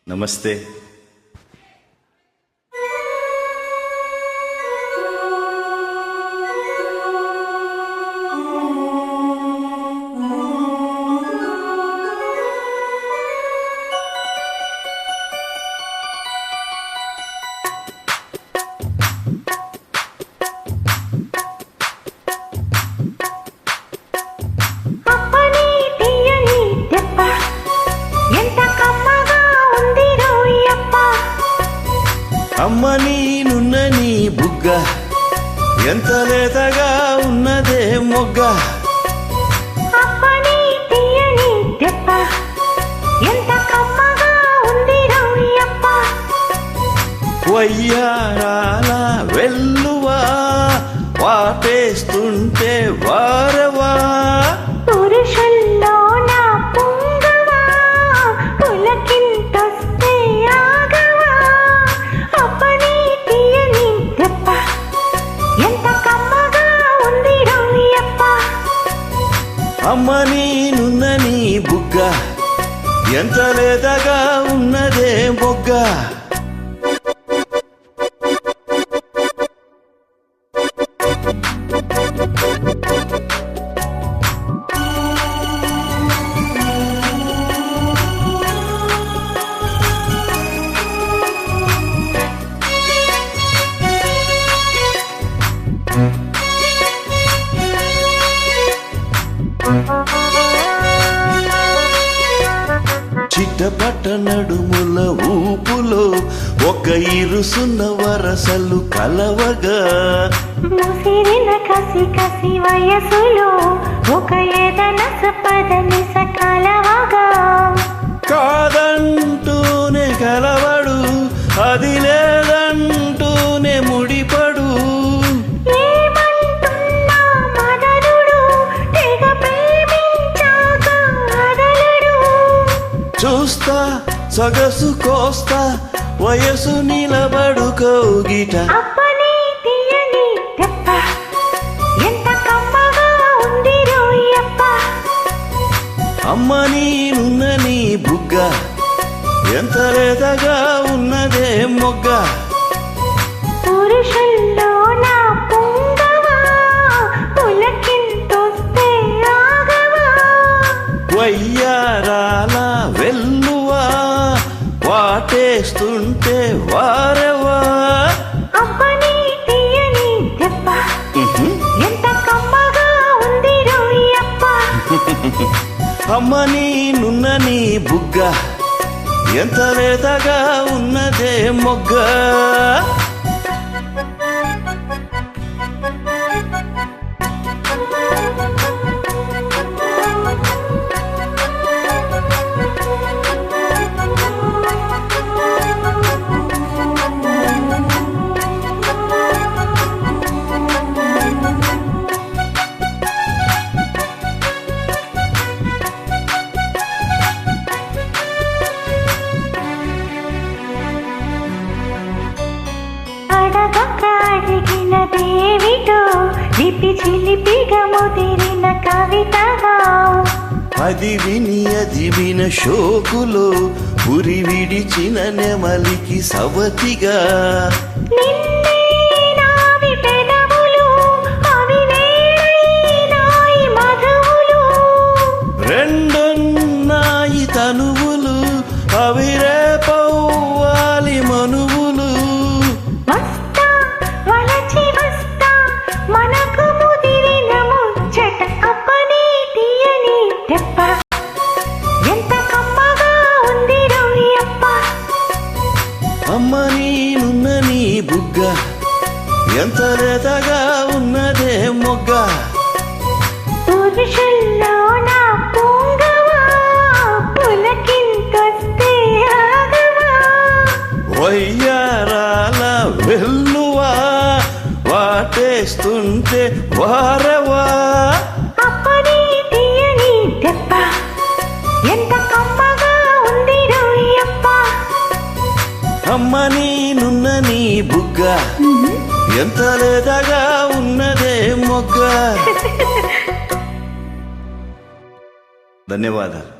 నమస్తే. అమ్మ నీనున్న నీ బుగ్గ ఎంత లేతగా ఉన్నదే మొగ్గ. వయ్యారాల వెల్లువా వాటేస్తుంటే వారవా అమ్మ నీనున్న నీ బుగ్గ ఎంత లేతగా ఉన్నదే మొగ్గ. చిట్టపట్ట నడుముల ఊపులో ఒక ఇరుసున్న వరసలు కలవగా ముసిరిన కసి కసి వయసులో ఒక ఏదనస పదనిస కలవగా కాదంటూనే కలవడు అది లేదంటూనే ముడిపడు. చూస్తా సొగసు కోస్తా వయసు నిలబడు కౌగిట. అమ్మ నీనున్న నీ బుగ్గ ఎంత లేతగా ఉన్నదే మొగ్గ. పురుషుల్లో నా పొంగవా పులకింతొస్తే ఆగవా. వయ్యారాల వెల్లువా వాటేస్తుంటే వారవా అబ్బని తీయని దెబ్బ ఎంత కమ్మగా ఉంది రోయప్ప. అమ్మ నీనున్న నీ బుగ్గ ఎంత లేతగా ఉన్నదే మొగ్గ. అడిగినదేవిటో లిపి చిలిపిగా ముదిరిన కవితగా అది విని అది విన షోకులో ఉరి విడిచిన నెమలికి సవతిగా రెండున్నాయి తనువులు అవి రేపవ్వాలి మనువులు. అమ్మ నీనున్న నీ బుగ్గ ఎంత లేతగా ఉన్నదే మొగ్గ. పురుషుల్లో నా పొంగవా పులకింతొస్తే ఆగవా. వయ్యారాల వెల్లువా వాటేస్తుంటే వారవా అప్పని తీయని దెబ్బ ఎంత కమ్మగా ఉంది రోయప్ప. అమ్మ నీనున్న నీ బుగ్గ ఎంత లేతగా ఉన్నదే మొగ్గ. ధన్యవాదాలు.